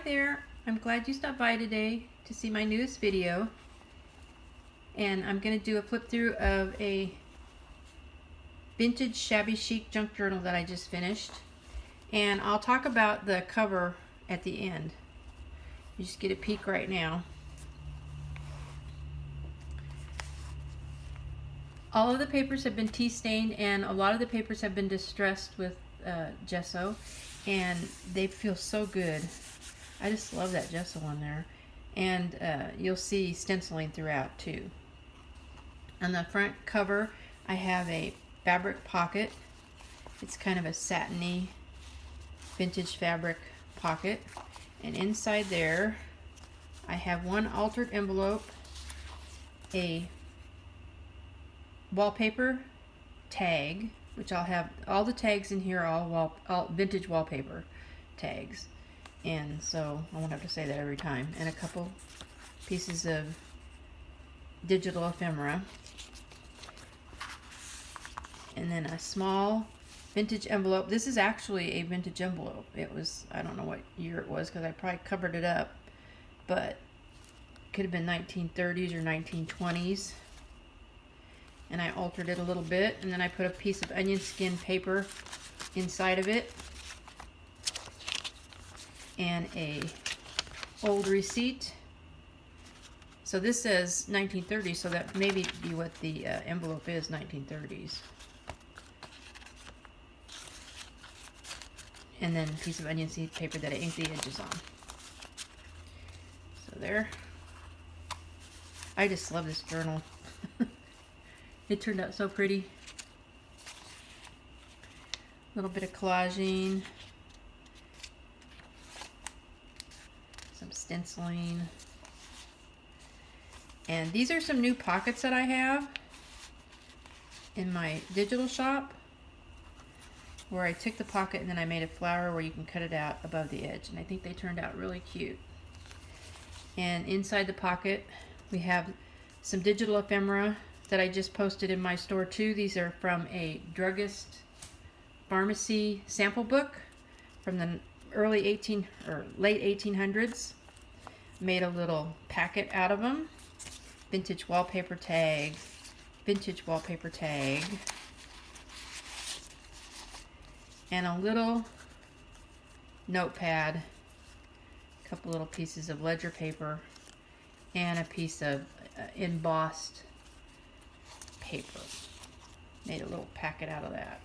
there, I'm glad you stopped by today to see my newest video, and I'm going to do a flip through of a vintage Shabby Chic junk journal that I just finished, and I'll talk about the cover at the end. You just get a peek right now. All of the papers have been tea stained, and a lot of the papers have been distressed with gesso, and they feel so good. I just love that gesso on there. And you'll see stenciling throughout too. On the front cover I have a fabric pocket. It's kind of a satiny vintage fabric pocket, and inside there I have one altered envelope, a wallpaper tag, which I'll have all the tags in here, all vintage wallpaper tags, and so I won't have to say that every time, and a couple pieces of digital ephemera, and then a small vintage envelope. This is actually a vintage envelope. It was, I don't know what year it was because I probably covered it up, but it could have been 1930s or 1920s. And I altered it a little bit, and then I put a piece of onion skin paper inside of it, and a old receipt. So this says 1930s, so that may be what the envelope is, 1930s. And then a piece of onion seed paper that I inked the edges on. So there. I just love this journal. It turned out so pretty. A little bit of collaging, some stenciling, and these are some new pockets that I have in my digital shop, where I took the pocket and then I made a flower where you can cut it out above the edge, and I think they turned out really cute. And inside the pocket we have some digital ephemera that I just posted in my store too. These are from a druggist pharmacy sample book from the late 1800s. Made a little packet out of them. Vintage wallpaper tag, vintage wallpaper tag, and a little notepad, a couple little pieces of ledger paper, and a piece of embossed paper. Made a little packet out of that.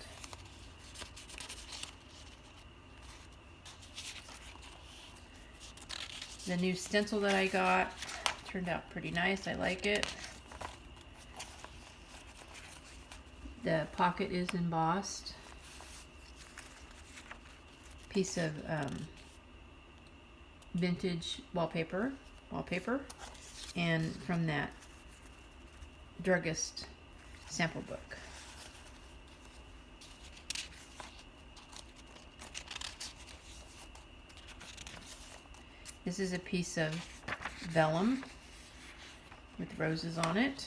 The new stencil that I got turned out pretty nice. I like it. The pocket is embossed. Piece of vintage wallpaper, and from that druggist sample book. This is a piece of vellum with roses on it.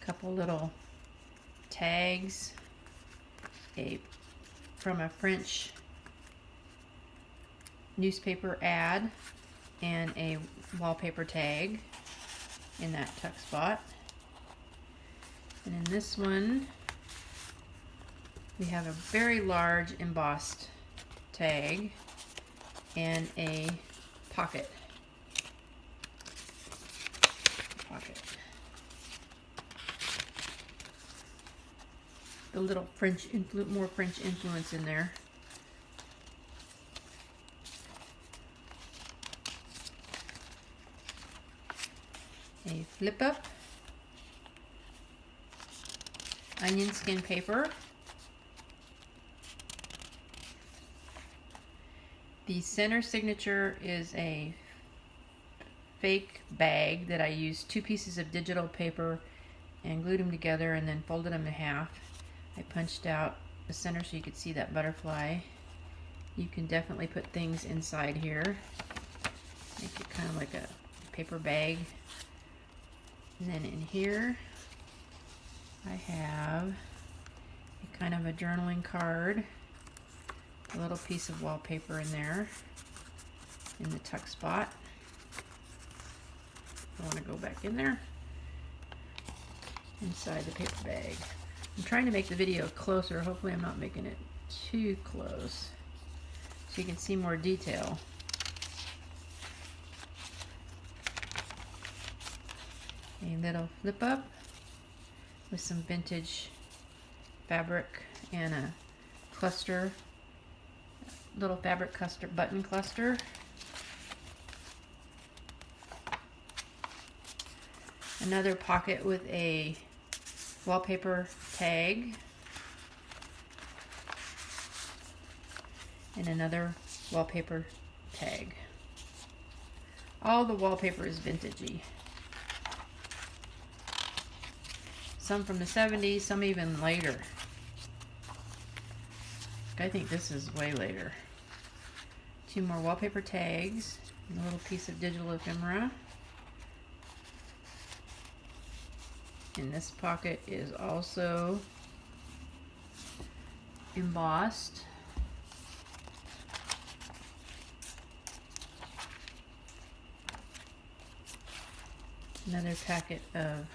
A couple little tags, from a French newspaper ad, and a wallpaper tag in that tuck spot. And in this one we have a very large embossed tag and a pocket. A little more French influence in there. A flip up, onion skin paper, the center signature is a fake bag that I used 2 pieces of digital paper and glued them together and then folded them in half. I punched out the center so you could see that butterfly. You can definitely put things inside here, make it kind of like a paper bag. And then in here I have a kind of a journaling card. A little piece of wallpaper in there in the tuck spot. I want to go back in there inside the paper bag. I'm trying to make the video closer. Hopefully I'm not making it too close so you can see more detail. A little flip up with some vintage fabric and a cluster, little fabric cluster, button cluster. Another pocket with a wallpaper tag. And another wallpaper tag. All the wallpaper is vintagey. Some from the 70s, some even later. I think this is way later. 2 more wallpaper tags, and a little piece of digital ephemera. And this pocket is also embossed. Another packet of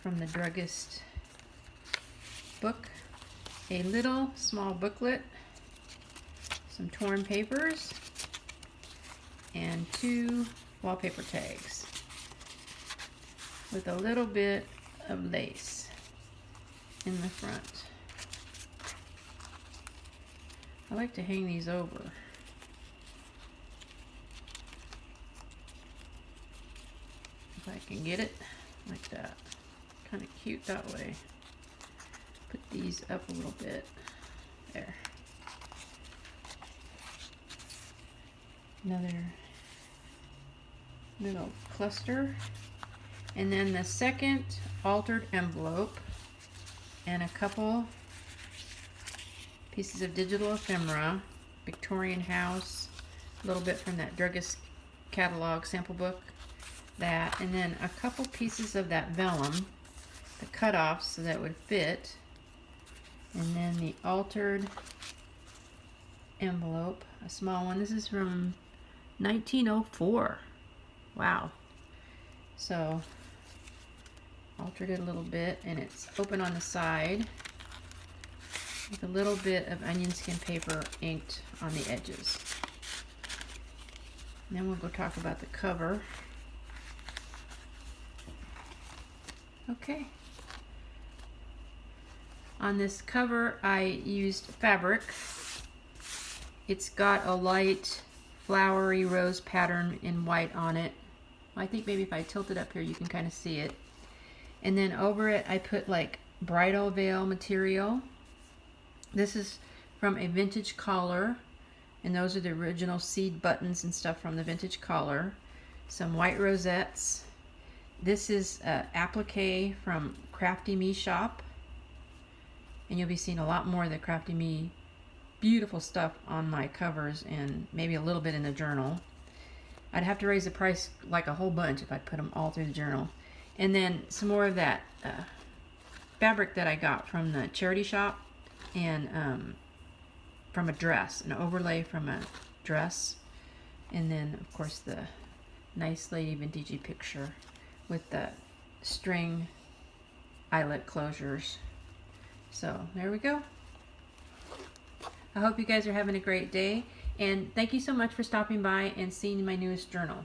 from the druggist book, a little small booklet, some torn papers, and 2 wallpaper tags with a little bit of lace in the front. I like to hang these over. If I can get it like that. Kind of cute that way. Put these up a little bit. There. Another little cluster. And then the second altered envelope and a couple pieces of digital ephemera, Victorian House, a little bit from that druggist catalog sample book, that, and then a couple pieces of that vellum, the cutoffs so that it would fit, and then the altered envelope, a small one. This is from 1904. Wow. So altered it a little bit, and it's open on the side with a little bit of onion skin paper inked on the edges. And then we'll go talk about the cover. Okay. On this cover I used fabric. It's got a light flowery rose pattern in white on it. I think maybe if I tilt it up here you can kind of see it. And then over it I put like bridal veil material. This is from a vintage collar, and those are the original seed buttons and stuff from the vintage collar. Some white rosettes. This is applique from Crafty Me shop, and you'll be seeing a lot more of the Crafty Me beautiful stuff on my covers and maybe a little bit in the journal. I'd have to raise the price like a whole bunch if I put them all through the journal. And then some more of that fabric that I got from the charity shop, and from a dress, an overlay from a dress, and then of course the nice lady vintagey picture with the string eyelet closures. So there we go. I hope you guys are having a great day, and thank you so much for stopping by and seeing my newest journal.